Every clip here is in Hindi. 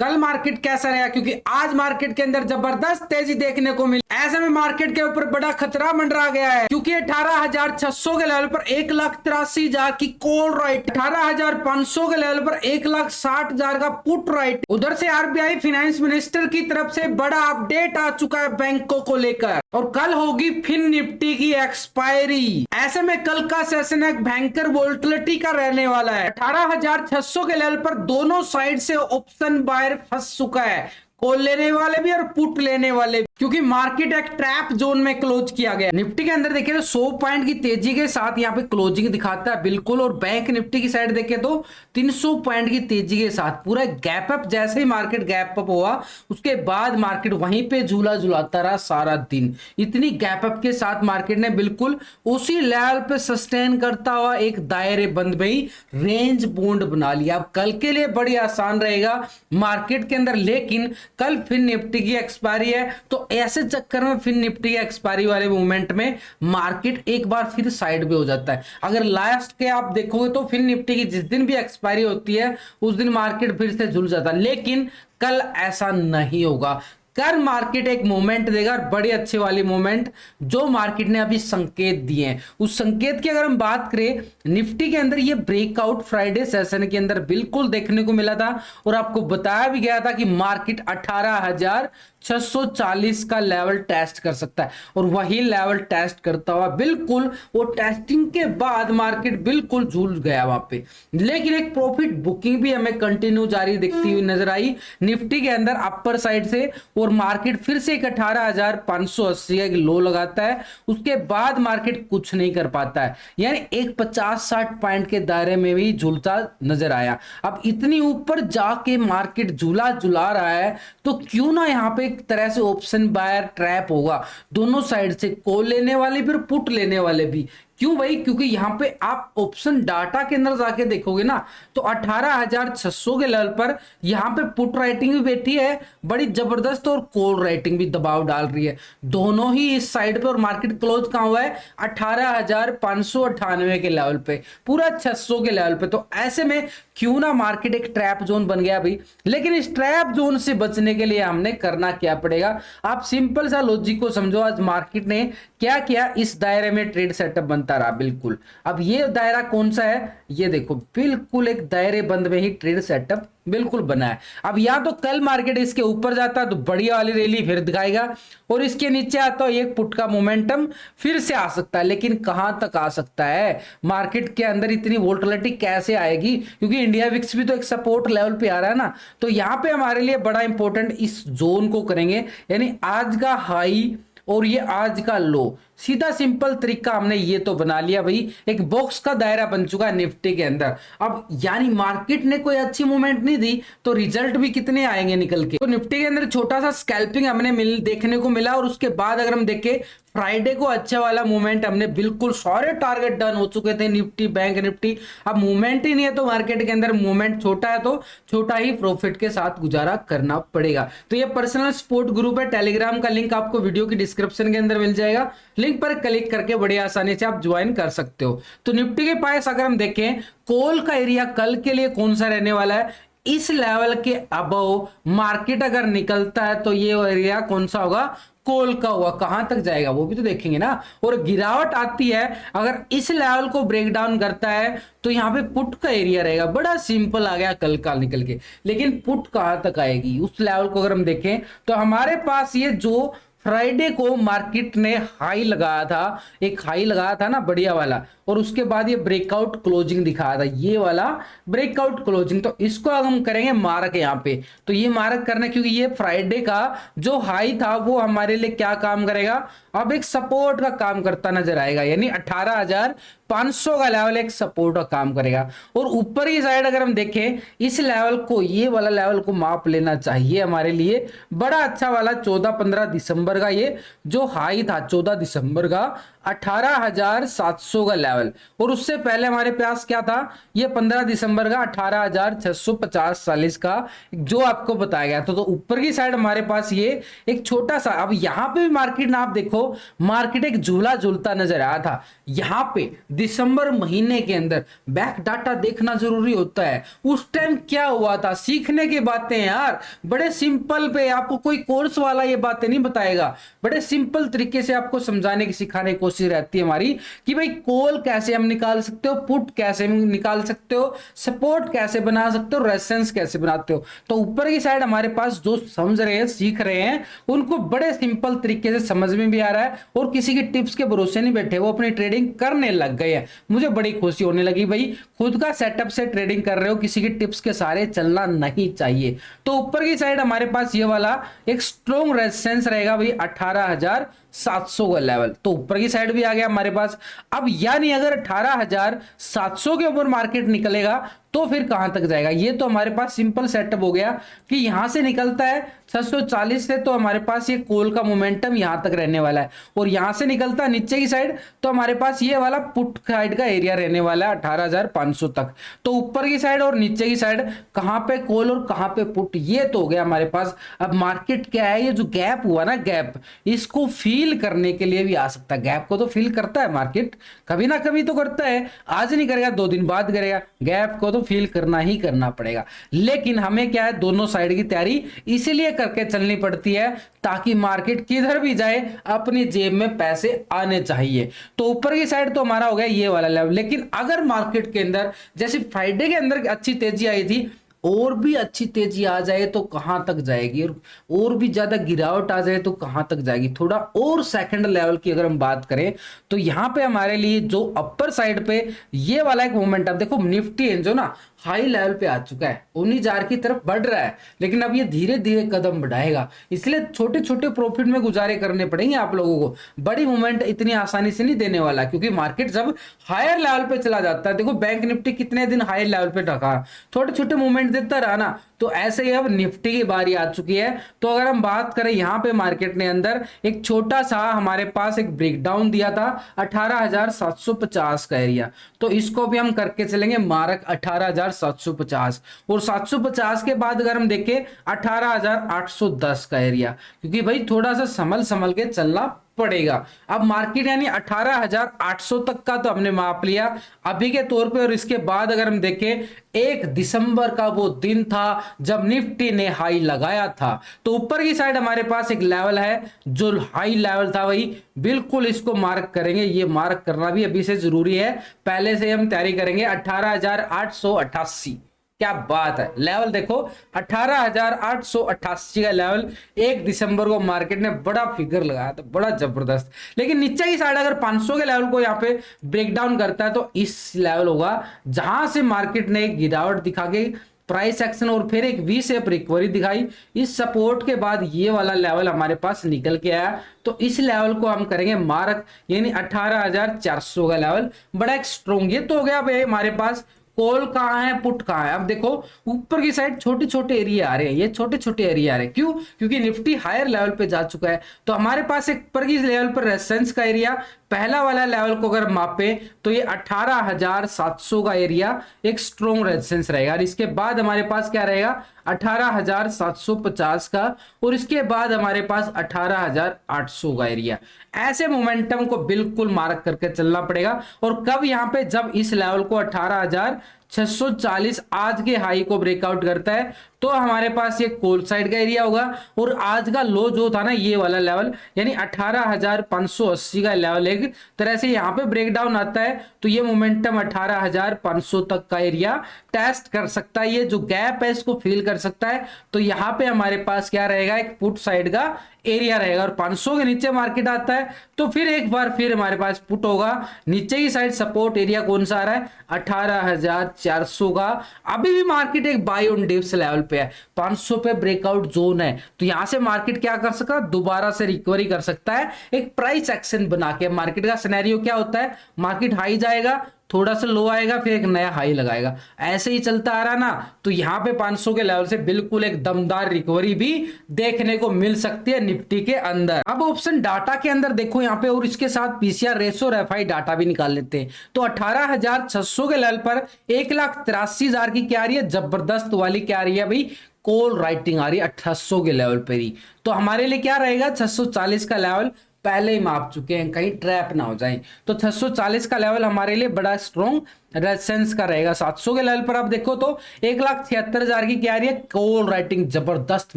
कल मार्केट कैसा रहा, क्योंकि आज मार्केट के अंदर जबरदस्त तेजी देखने को मिली। ऐसे में मार्केट के ऊपर बड़ा खतरा मंडरा गया है, क्योंकि 18,600 के लेवल पर 1,83,000 की कॉल राइट, 18,500 के लेवल पर 1,60,000 का पुट राइट। उधर से आरबीआई फाइनेंस मिनिस्टर की तरफ से बड़ा अपडेट आ चुका है बैंकों को लेकर, और कल होगी फिर निफ्टी की एक्सपायरी। ऐसे में कल का सेशन एक भयंकर वोलेटिलिटी का रहने वाला है। 18,600 के लेवल पर दोनों साइड से ऑप्शन बायर फंस चुका है, कॉल लेने वाले भी और पुट लेने वाले भी, क्योंकि मार्केट एक ट्रैप जोन में क्लोज किया गया। निफ्टी के अंदर देखिए तो 100 पॉइंट की तेजी के साथ यहाँ पे क्लोजिंग दिखाता है बिल्कुल, और बैंक निफ्टी की साइड देखे तो 300 पॉइंट की तेजी के साथ पूरा गैप अप। जैसे ही मार्केट गैप अप हुआ उसके बाद मार्केट वहीं पे झूला झुलाता रहा सारा दिन। इतनी गैप अप के साथ मार्केट ने बिल्कुल उसी लेवल पे सस्टेन करता हुआ एक दायरे बंद में ही रेंज बोन्ड बना लिया। अब कल के लिए बड़ी आसान रहेगा मार्केट के अंदर, लेकिन कल फिर निफ्टी की एक्सपायरी है, तो ऐसे चक्कर में फिर निफ्टी की एक्सपायरी वाले मूवमेंट में मार्केट एक बार फिर साइड पे हो जाता है। अगर लास्ट के आप देखोगे तो फिर निफ्टी की जिस दिन भी एक्सपायरी होती है उस दिन मार्केट फिर से झुल जाता है, लेकिन कल ऐसा नहीं होगा। कर मार्केट एक मोमेंट देगा, और बड़ी अच्छी वाली मोमेंट जो मार्केट ने अभी संकेत दिए हैं। उस संकेत की अगर हम बात करें, निफ्टी के अंदर ये ब्रेकआउट फ्राइडे सेशन के अंदर बिल्कुल देखने को मिला था, और आपको बताया भी गया था कि मार्केट 18,640 का लेवल टेस्ट कर सकता है, और वही लेवल टेस्ट करता हुआ बिल्कुल वो टेस्टिंग के बाद मार्केट बिल्कुल झूल गया वहां पे। लेकिन एक प्रॉफिट बुकिंग भी हमें कंटिन्यू जारी दिखती हुई नजर आई निफ्टी के अंदर अपर साइड से, और मार्केट फिर से एक 18,580 का लो लगाता है। उसके बाद मार्केट कुछ नहीं कर पाता है, यानी एक 50-60 पॉइंट के दायरे में भी झूलता नजर आया। अब इतनी ऊपर जाके मार्केट झूला झुला रहा है, तो क्यों ना यहां पे एक तरह से ऑप्शन बायर ट्रैप होगा, दोनों साइड से कॉल लेने वाले भी और पुट लेने वाले भी। क्यों भाई? क्योंकि यहां पे आप ऑप्शन डाटा के अंदर जाके देखोगे ना, तो 18,600 के लेवल पर यहां पे पुट राइटिंग भी बैठी है बड़ी जबरदस्त, और कॉल राइटिंग भी दबाव डाल रही है, दोनों ही इस साइड पे। और मार्केट क्लोज कहां हुआ है? 18,598 के लेवल पे, पूरा 600 के लेवल पे। तो ऐसे में क्यों ना मार्केट एक ट्रैप जोन बन गया भाई। लेकिन इस ट्रैप जोन से बचने के लिए हमने करना क्या पड़ेगा? आप सिंपल सा लॉजिक को समझो। आज मार्केट ने क्या किया? इस दायरे में ट्रेड सेटअप बनता रहा बिल्कुल। अब ये दायरा कौन सा है? ये देखो, बिल्कुल एक दायरे बंद में ही ट्रेड सेटअप बिल्कुल बना है। अब या तो कल मार्केट इसके ऊपर जाता तो बढ़िया वाली रैली फिर दिखाएगा, और इसके नीचे आता तो एक पुट का मोमेंटम फिर से आ सकता है। लेकिन कहां तक आ सकता है? मार्केट के अंदर इतनी वोलेटिलिटी कैसे आएगी? क्योंकि इंडिया विक्स भी तो एक सपोर्ट लेवल पे आ रहा है ना। तो यहां पे हमारे लिए बड़ा इंपॉर्टेंट इस जोन को करेंगे, यानी आज का हाई और ये आज का लो। सीधा सिंपल तरीका हमने ये तो बना लिया भाई, एक बॉक्स का दायरा बन चुका है निफ्टी के अंदर। अब यानी मार्केट ने कोई अच्छी मूवमेंट नहीं दी तो रिजल्ट भी कितने आएंगे निकल के। तो निफ्टी के अंदर छोटा सा स्कैल्पिंग हमने देखने को मिला, और उसके बाद अगर हम देखें फ्राइडे को अच्छा वाला मूवमेंट हमने बिल्कुल सारे टारगेट डन हो चुके थे निफ्टी बैंक निफ्टी। अब मूवमेंट ही नहीं है तो मार्केट के अंदर मूवमेंट छोटा है तो छोटा ही प्रॉफिट के साथ गुजारा करना पड़ेगा। तो ये पर्सनल सपोर्ट ग्रुप है, टेलीग्राम का लिंक आपको वीडियो की डिस्क्रिप्शन के अंदर मिल जाएगा। लिंक पर क्लिक करके बड़ी आसानी से आप ज्वाइन कर सकते हो। तो निफ्टी के पास अगर हम देखें कॉल का एरिया कल के लिए कौन सा रहने वाला है, इस लेवल के अबव मार्केट अगर निकलता है तो ये एरिया कौन सा होगा? कॉल का हुआ। कहां तक जाएगा वो भी तो देखेंगे ना। और गिरावट आती है अगर इस लेवल को ब्रेक डाउन करता है तो यहां पे पुट का एरिया रहेगा। बड़ा सिंपल आ गया कल का निकल के। लेकिन पुट कहां तक आएगी उस लेवल को अगर हम देखें तो हमारे पास ये जो फ्राइडे को मार्केट ने हाई लगाया था, एक हाई लगाया था ना बढ़िया वाला, और उसके बाद ये ब्रेकआउट क्लोजिंग दिखाया था, ये वाला ब्रेकआउट क्लोजिंग। तो इसको अगर हम करेंगे मार्क यहाँ पे, तो ये मार्क करना, क्योंकि ये फ्राइडे का जो हाई था वो हमारे लिए क्या काम करेगा? अब एक सपोर्ट का काम करता नजर आएगा, यानी 18,500 का लेवल एक सपोर्ट का काम करेगा। और ऊपर की साइड अगर हम देखें इस लेवल को, ये वाला लेवल को माप लेना चाहिए हमारे लिए बड़ा अच्छा वाला 14-15 दिसंबर का ये जो हाई था 14 दिसंबर का 18,700 का लेवल। और उससे पहले हमारे पास क्या था? ये 15 दिसंबर का 18,650-40 का जो आपको बताया गया था। तो ऊपर की साइड हमारे पास ये एक छोटा सा, अब यहां पे भी मार्केट ना आप देखो, मार्केट एक झूला झूलता नजर आया था। यहां पे दिसंबर महीने के अंदर बैक डाटा देखना जरूरी होता है। उस टाइम क्या हुआ था, सीखने की बातें यार, बड़े सिंपल पे, आपको कोई कोर्स वाला ये बातें नहीं बताएगा, बड़े सिंपल तरीके से आपको समझाने की सिखाने की कोशिश रहती है हमारी कि भाई कॉल कैसे हम निकाल सकते हो, पुट कैसे निकाल सकते हो, सपोर्ट कैसे बना सकते हो, रेजिस्टेंस कैसे बनाते हो। तो ऊपर की साइड हमारे पास जो समझ रहे हैं, सीख रहे हैं, उनको बड़े सिंपल तरीके से समझ में भी आ रहा है और किसी की टिप्स के भरोसे नहीं बैठे, वो अपनी ट्रेडिंग करने लग गए हैं। मुझे बड़ी खुशी होने लगी भाई, खुद का सेटअप से ट्रेडिंग कर रहे हो, किसी की टिप्स के सारे चलना नहीं चाहिए। तो ऊपर की साइड हमारे पास ये वाला एक स्ट्रॉन्ग रेजिस्टेंस रहेगा भाई 18,700 का लेवल, तो ऊपर की साइड भी आ गया हमारे पास। अब यानी अगर 18,700 के ऊपर मार्केट निकलेगा तो फिर कहां तक जाएगा, ये तो हमारे पास सिंपल सेटअप हो गया कि यहां से निकलता है 640 से, तो हमारे पास ये कॉल का मोमेंटम यहां तक रहने वाला है, और यहां से निकलता है नीचे की साइड तो हमारे पास ये वाला पुट साइड का एरिया रहने वाला है 18,500 तक। तो ऊपर की साइड और नीचे की साइड कहां पे कॉल और कहां पे पुट, ये तो हो गया हमारे पास। अब मार्केट क्या है, ये जो गैप हुआ ना, गैप, इसको फील करने के लिए भी आ सकता है। गैप को तो फील करता है मार्केट, कभी ना कभी तो करता है, आज नहीं करेगा 2 दिन बाद करेगा, गैप को तो फील करना ही करना पड़ेगा। लेकिन हमें क्या है, दोनों साइड की तैयारी इसीलिए करके चलनी पड़ती है ताकि मार्केट किधर भी जाए अपनी जेब में पैसे आने चाहिए। तो ऊपर की साइड तो हमारा हो गया ये वाला लेवल, लेकिन अगर मार्केट के अंदर जैसे फ्राइडे के अंदर अच्छी तेजी आई थी, और भी अच्छी तेजी आ जाए तो कहां तक जाएगी, और भी ज्यादा गिरावट आ जाए तो कहां तक जाएगी, थोड़ा और सेकंड लेवल की अगर हम बात करें तो यहां पे हमारे लिए जो अपर साइड पे ये वाला एक मोमेंटम देखो, निफ्टी जो ना हाई लेवल पे आ चुका है, 19,000 की तरफ बढ़ रहा है, लेकिन अब ये धीरे धीरे कदम बढ़ाएगा, इसलिए छोटे छोटे प्रॉफिट में गुजारे करने पड़ेंगे आप लोगों को। बड़ी मूवमेंट इतनी आसानी से नहीं देने वाला, क्योंकि मार्केट जब हायर लेवल पे चला जाता है, देखो बैंक निफ्टी कितने दिन हायर लेवल पे ढका, छोटे छोटे मूवमेंट देता रहा ना, तो ऐसे ही अब निफ्टी की बारी आ चुकी है। तो अगर हम बात करें यहां पे मार्केट ने अंदर एक छोटा सा हमारे पास एक ब्रेकडाउन दिया था 18,750 का एरिया, तो इसको भी हम करके चलेंगे मार्क 18,750, और 750 के बाद अगर हम देखें 18,810 का एरिया, क्योंकि भाई थोड़ा सा संभल संभल के चलना पड़ेगा। अब मार्केट यानी 18,800 तक का तो हमने माप लिया अभी के तौर पे, और इसके बाद अगर हम देखें 1 दिसंबर का वो दिन था जब निफ्टी ने हाई लगाया था, तो ऊपर की साइड हमारे पास एक लेवल है जो हाई लेवल था, वही बिल्कुल इसको मार्क करेंगे। ये मार्क करना भी अभी से जरूरी है, पहले से हम तैयारी करेंगे 18,888। क्या बात है, लेवल देखो 18,888 का लेवल 1 दिसंबर को मार्केट ने बड़ा फिगर लगाया था, बड़ा जबरदस्त। लेकिन नीचे की साइड अगर 500 के लेवल को यहाँ पे ब्रेकडाउन करता है तो इस लेवल होगा जहां से मार्केट ने एक गिरावट दिखा के प्राइस एक्शन और फिर एक वी शेप रिकवरी दिखाई, इस सपोर्ट के बाद ये वाला लेवल हमारे पास निकल के आया, तो इस लेवल को हम करेंगे मार्क, यानी 18,400 का लेवल, बड़ा एक स्ट्रॉन्ग। ये तो हो गया भाई हमारे पास कॉल कहां है, पुट कहां है। अब देखो ऊपर की साइड छोटे छोटे एरिया आ रहे हैं, ये छोटे छोटे एरिया आ रहे हैं, क्यों, क्योंकि निफ्टी हायर लेवल पे जा चुका है। तो हमारे पास एक ऊपर की लेवल पर रेजिस्टेंस का एरिया, पहला वाला लेवल को अगर मापे तो ये 18,700 का एरिया एक स्ट्रॉन्ग रेजिस्टेंस रहेगा, और इसके बाद हमारे पास क्या रहेगा 18,750 का, और इसके बाद हमारे पास 18,800 का एरिया। ऐसे मोमेंटम को बिल्कुल मार्क करके चलना पड़ेगा, और कब यहां पे, जब इस लेवल को 18,640 आज के हाई को ब्रेकआउट करता है तो हमारे पास ये कॉल साइड का एरिया होगा, और आज का लो जो था ना ये वाला लेवल, यानी 18,580 का लेवल एक तरह से यहाँ पे ब्रेकडाउन आता है, तो ये मोमेंटम 18,500 तक का एरिया टेस्ट कर सकता है, ये जो गैप है इसको फील कर सकता है। तो यहाँ पे हमारे पास क्या रहेगा, एक पुट साइड का एरिया रहेगा, और 500 के नीचे मार्केट आता है तो फिर एक बार फिर हमारे पास पुट होगा। नीचे की साइड सपोर्ट एरिया कौन सा आ रहा है 18,400 का। अभी भी मार्केट एक बाय ऑन डिप्स लेवल पे है, 500 पे ब्रेकआउट जोन है, तो यहां से मार्केट क्या कर सकता है, दोबारा से रिकवरी कर सकता है एक प्राइस एक्शन बना के। मार्केट का सिनेरियो क्या होता है, मार्केट हाई जाएगा, थोड़ा सा लो आएगा, फिर एक नया हाई लगाएगा, ऐसे ही चलता आ रहा ना। तो यहां पे 500 के लेवल से बिल्कुल एक दमदार रिकवरी भी देखने को मिल सकती है निफ्टी के अंदर। अब ऑप्शन डाटा के अंदर देखो यहाँ पे, और इसके साथ पीसीआर रेशो और एफआई डाटा भी निकाल लेते हैं। तो 18,600 के लेवल पर 1,83,000 की क्या आ रही है, जबरदस्त वाली क्या आ रही है भाई, कॉल राइटिंग आ रही है 800 के लेवल पर ही। तो हमारे लिए क्या रहेगा 640 का लेवल पहले ही माप चुके हैं, कहीं ट्रैप ना हो जाए। तो 640 का लेवल हमारे लिए बड़ा स्ट्रॉन्ग रेजिस्टेंस का रहेगा। 700 के लेवल पर आप देखो तो 1,76,000 की क्या आ रही है, कॉल राइटिंग, जबरदस्त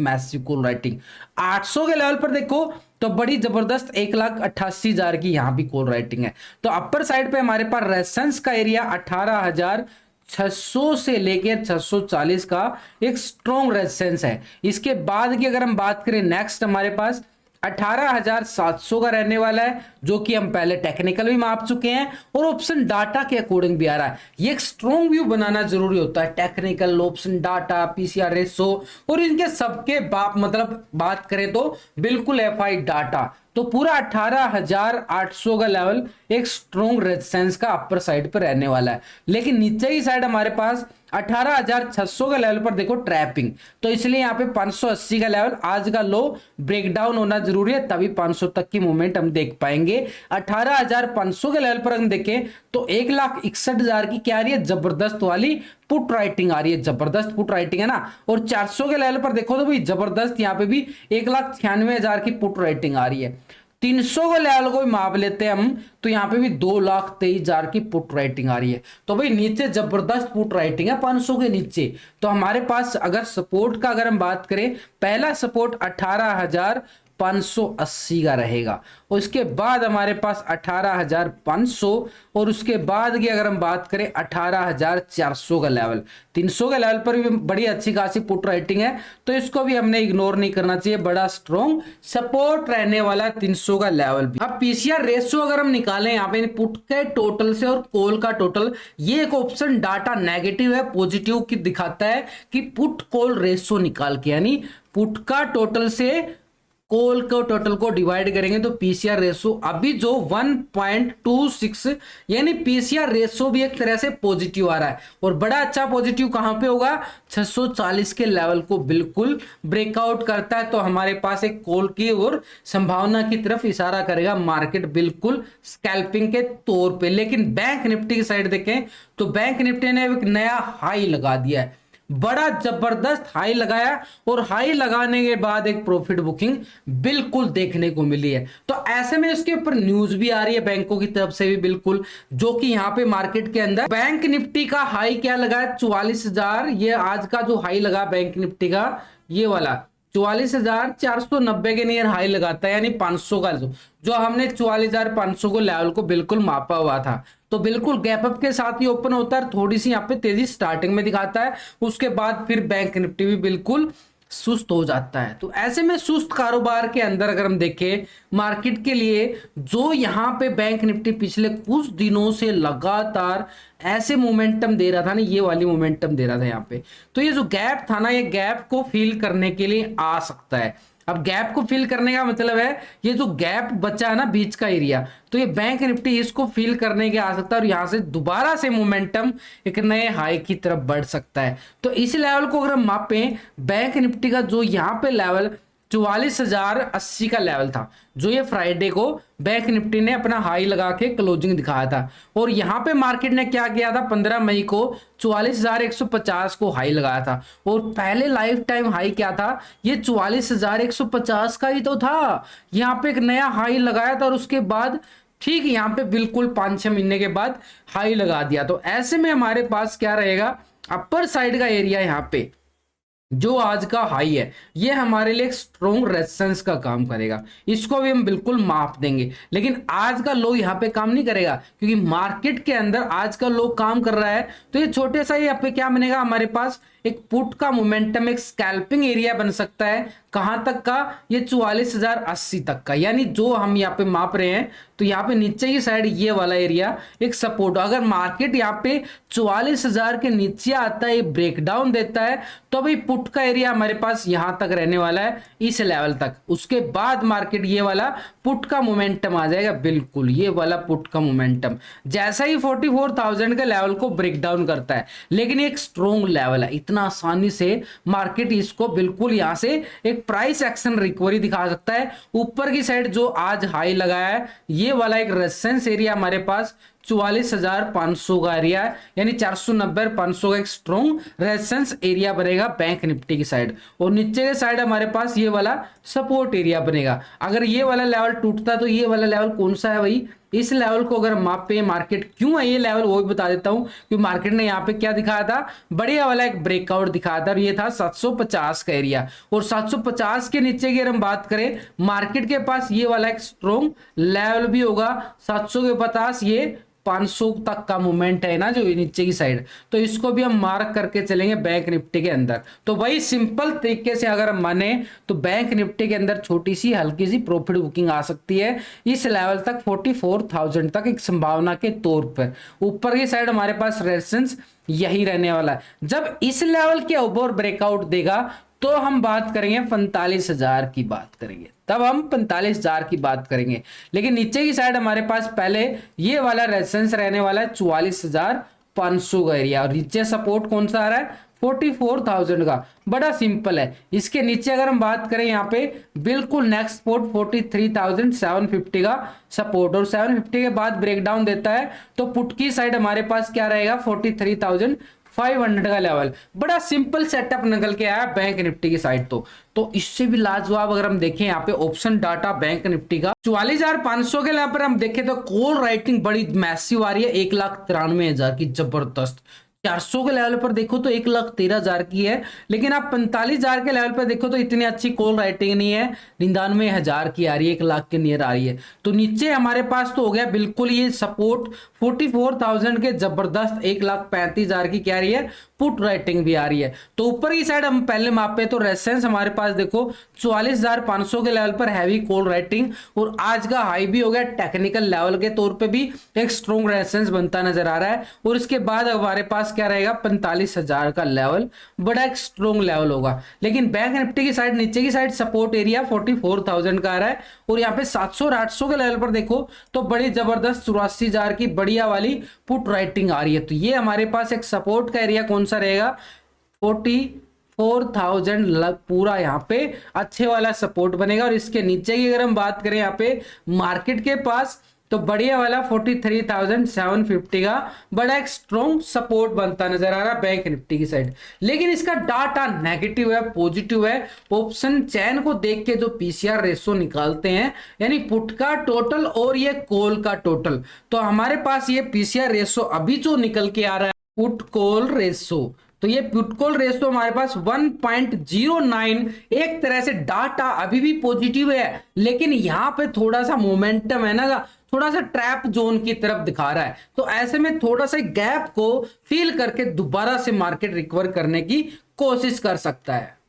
मैसिव कॉल राइटिंग। 800 के लेवल पर देखो तो बड़ी जबरदस्त 1,88,000 की यहां भी कॉल राइटिंग है। तो अपर साइड पे हमारे पास रेजिस्टेंस का एरिया 18,600 से लेकर 640 का एक स्ट्रॉन्ग रेजिस्टेंस है। इसके बाद की अगर हम बात करें, नेक्स्ट हमारे पास 18,700 का रहने वाला है, जो कि हम पहले टेक्निकल भी माप चुके हैं और ऑप्शन डाटा के अकॉर्डिंग भी आ रहा है। ये एक स्ट्रॉन्ग व्यू बनाना जरूरी होता है, technical, option data, PCR ratio और इनके सबके मतलब बात करें तो बिल्कुल एफआई डाटा। तो पूरा 18,800 का लेवल एक स्ट्रॉन्ग रेजिस्टेंस का अपर साइड पर रहने वाला है। लेकिन नीचे की साइड हमारे पास 18,600 का लेवल पर देखो ट्रैपिंग, तो इसलिए यहाँ पे 580 का लेवल आज का लो ब्रेकडाउन होना जरूरी है, तभी 500 तक की मूवमेंट हम देख पाएंगे। 18,500 के लेवल पर हम देखें तो 1,61,000 की क्या आ रही है, जबरदस्त वाली पुट राइटिंग आ रही है, जबरदस्त पुट राइटिंग है ना। और 400 के लेवल पर देखो तो भाई जबरदस्त यहाँ पे भी 1,96,000 की पुट राइटिंग आ रही है। 300 को लेवल को भी माप लेते हैं हम, तो यहाँ पे भी 2,23,000 की पुट राइटिंग आ रही है। तो भाई नीचे जबरदस्त पुट राइटिंग है 500 के नीचे। तो हमारे पास अगर सपोर्ट का अगर हम बात करें, पहला सपोर्ट 18,580 का रहेगा, और उसके बाद हमारे पास 18,500, और उसके बाद की अगर हम बात करें 18,400 का लेवल। 300 के लेवल पर भी बड़ी अच्छी खासी पुट राइटिंग है, तो इसको भी हमने इग्नोर नहीं करना चाहिए, बड़ा स्ट्रॉन्ग सपोर्ट रहने वाला 300 का लेवल भी। अब पीसीआर रेशियो अगर हम निकालें यहाँ पे पुट के टोटल से और कॉल का टोटल, ये एक ऑप्शन डाटा नेगेटिव है, पॉजिटिव की दिखाता है कि पुट कॉल रेशियो निकाल के, यानी पुट का टोटल से कॉल को टोटल को डिवाइड करेंगे तो पीसीआर रेशो अभी जो 1.26, यानी पीसीआर रेशो भी एक तरह से पॉजिटिव आ रहा है। और बड़ा अच्छा पॉजिटिव कहां पे होगा, 640 के लेवल को बिल्कुल ब्रेकआउट करता है, तो हमारे पास एक कॉल की और संभावना की तरफ इशारा करेगा मार्केट, बिल्कुल स्कैल्पिंग के तौर पे। लेकिन बैंक निफ्टी की साइड देखें तो बैंक निफ्टी ने एक नया हाई लगा दिया है, बड़ा जबरदस्त हाई लगाया, और हाई लगाने के बाद एक प्रॉफिट बुकिंग बिल्कुल देखने को मिली है। तो ऐसे में इसके ऊपर न्यूज भी आ रही है बैंकों की तरफ से भी बिल्कुल, जो कि यहाँ पे मार्केट के अंदर बैंक निफ्टी का हाई क्या लगा है, 44,000। ये आज का जो हाई लगा बैंक निफ्टी का, ये वाला 44,490 के नियर हाई लगाता है, यानी 500 का जो हमने 44,500 को लेवल को बिल्कुल मापा हुआ था। तो बिल्कुल गैप अप के साथ ही ओपन होता है, थोड़ी सी यहाँ पे तेजी स्टार्टिंग में दिखाता है, उसके बाद फिर बैंक निफ्टी भी बिल्कुल सुस्त हो जाता है। तो ऐसे में सुस्त कारोबार के अंदर अगर हम देखें मार्केट के लिए, जो यहाँ पे बैंक निफ्टी पिछले कुछ दिनों से लगातार ऐसे मोमेंटम दे रहा था ना, ये वाली मोमेंटम दे रहा था यहाँ पे, तो ये जो गैप था ना, ये गैप को फिल करने के लिए आ सकता है। अब गैप को फिल करने का मतलब है ये जो गैप बचा है ना बीच का एरिया, तो ये बैंक निफ्टी इसको फिल करने के आ सकता है, और यहां से दोबारा से मोमेंटम एक नए हाई की तरफ बढ़ सकता है। तो इस लेवल को अगर हम मापें, बैंक निफ्टी का जो यहाँ पे लेवल 44,080 का लेवल था, जो ये फ्राइडे को बैंक निफ्टी ने अपना हाई लगा के क्लोजिंग दिखाया था, और यहां पे मार्केट ने क्या किया था, 15 मई को 44,150 को हाई लगाया था, और पहले लाइफ टाइम हाई क्या था, ये 44,150 का ही तो था। यहाँ पे एक नया हाई लगाया था, और उसके बाद ठीक यहाँ पे बिल्कुल 5-6 महीने के बाद हाई लगा दिया। तो ऐसे में हमारे पास क्या रहेगा, अपर साइड का एरिया यहाँ पे जो आज का हाई है, ये हमारे लिए एक स्ट्रॉन्ग रेजिस्टेंस का काम करेगा, इसको भी हम बिल्कुल माप देंगे। लेकिन आज का लो यहाँ पे काम नहीं करेगा, क्योंकि मार्केट के अंदर आज का लो काम कर रहा है, तो ये छोटे सा यहाँ पे क्या बनेगा, हमारे पास एक पुट का मोमेंटम, एक स्कैल्पिंग एरिया बन सकता है। कहां तक का, ये 44,080 तक का, यानी जो हम यहाँ पे माप रहे हैं, तो यहाँ पे नीचे की साइड ये वाला एरिया एक सपोर्ट। अगर मार्केट यहाँ पे 44,000 के नीचे आता है, ब्रेकडाउन देता है, तो भाई पुट का एरिया हमारे पास यहां तक रहने वाला है, इस लेवल तक। उसके बाद मार्केट ये वाला पुट का मोमेंटम आ जाएगा, बिल्कुल ये वाला पुट का मोमेंटम जैसा ही 44,000 के लेवल को ब्रेकडाउन करता है। लेकिन एक स्ट्रॉन्ग लेवल है, इतना आसानी से मार्केट इसको बिल्कुल यहां से एक प्राइस एक्शन रिकवरी दिखा सकता है। ऊपर की साइड जो आज हाई लगाया है, ये वाला एक रेजिस्टेंस एरिया हमारे पास 44,500 का एरिया है, यानी 490 और 500 का एक स्ट्रॉन्ग रेजिस्टेंस एरिया बनेगा बैंक निफ्टी की साइड। और नीचे के साइड हमारे पास ये वाला सपोर्ट एरिया बनेगा। अगर ये वाला लेवल टूटता तो ये वाला लेवल कौन सा है भाई, इस लेवल को अगर मापे मार्केट क्यों है ये लेवल वो भी बता देता हूं, कि मार्केट ने यहाँ पे क्या दिखाया था, बढ़िया वाला एक ब्रेकआउट दिखाया था और ये था 750 का एरिया। और 750 के नीचे की अगर हम बात करें, मार्केट के पास ये वाला एक स्ट्रॉन्ग लेवल भी होगा 750, ये 500 तक का मूवमेंट है ना जो नीचे की साइड, तो इसको भी हम मार्क करके चलेंगे बैंक निफ्टी के अंदर। तो वही सिंपल तरीके से अगर हम माने तो बैंक निफ्टी के अंदर छोटी सी हल्की सी प्रॉफिट बुकिंग आ सकती है इस लेवल तक 44,000 तक एक संभावना के तौर पर। ऊपर की साइड हमारे पास रेजिस्टेंस यही रहने वाला है। जब इस लेवल के ऊपर ब्रेकआउट देगा तो हम बात करेंगे 45,000 की बात करेंगे, तब हम 45,000 की बात करेंगे। लेकिन नीचे की साइड हमारे पास पहले ये वाला रेजिस्टेंस रहने वाला है 44,500 का एरिया, और नीचे सपोर्ट कौन सा आ रहा है 44,000 का। बड़ा सिंपल है। इसके नीचे अगर हम बात करें यहाँ पे बिल्कुल नेक्स्ट सपोर्ट 43,750 का सपोर्ट, और 750 के बाद ब्रेकडाउन देता है तो पुट की साइड हमारे पास क्या रहेगा 43,500 का लेवल। बड़ा सिंपल सेटअप निकल के आया बैंक निफ्टी की साइड। तो इससे भी लाजवाब अगर हम देखें यहाँ पे ऑप्शन डाटा बैंक निफ्टी का 44,500 के लेवल पर हम देखें तो कॉल राइटिंग बड़ी मैसिव आ रही है 1,93,000 की, जबरदस्त। 400 के लेवल पर देखो तो 1,13,000 की है, लेकिन आप 45,000 के लेवल पर देखो तो इतनी अच्छी कॉल राइटिंग नहीं है, 99,000 की आ रही है, 1 लाख के नियर आ रही है। तो नीचे हमारे पास तो हो गया बिल्कुल ये सपोर्ट 44,000 के, जबरदस्त 1,35,000 की क्या आ रही है पुट राइटिंग भी आ रही है। तो ऊपर की साइड हम पहले मापे तो रेजिस्टेंस हमारे पास देखो 44,500 के लेवल पर हैवी कॉल राइटिंग, और आज का हाई भी हो गया टेक्निकल लेवल के तौर पे भी एक स्ट्रॉन्ग रेजिस्टेंस बनता नजर आ रहा है। और इसके बाद हमारे पास क्या रहेगा 45,000 का लेवल, बड़ा एक स्ट्रॉन्ग लेवल होगा। लेकिन बैंक निफ्टी की साइड नीचे की साइड सपोर्ट एरिया 44,000 का आ रहा है, और यहाँ पे 700 और 800 के लेवल पर देखो तो बड़ी जबरदस्त 84,000 की बढ़िया वाली पुट राइटिंग आ रही है। तो ये हमारे पास एक सपोर्ट का एरिया कौन सा रहेगा 44,000 पूरा यहाँ पे अच्छे वाला सपोर्ट बनेगा। और इसके नीचे की अगर हम बात करें यहाँ पे मार्केट के पास तो बढ़िया वाला 43,750 का बड़ा एक स्ट्रॉन्ग सपोर्ट बनता नजर आ रहा है बैंक निफ्टी की साइड। लेकिन इसका डाटा नेगेटिव है पॉजिटिव है। ऑप्शन चैन को देख के जो पीसीआर रेशो निकालते हैं, यानी पुट का टोटल और ये कॉल का टोटल, तो हमारे पास ये पीसीआर रेशो अभी जो निकल के आ रहा है पुट कॉल रेशो, तो ये पुट कॉल रेशो हमारे पास 1.09, एक तरह से डाटा अभी भी पॉजिटिव है, लेकिन यहां पे थोड़ा सा मोमेंटम है ना, थोड़ा सा ट्रैप जोन की तरफ दिखा रहा है। तो ऐसे में थोड़ा सा गैप को फील करके दोबारा से मार्केट रिकवर करने की कोशिश कर सकता है।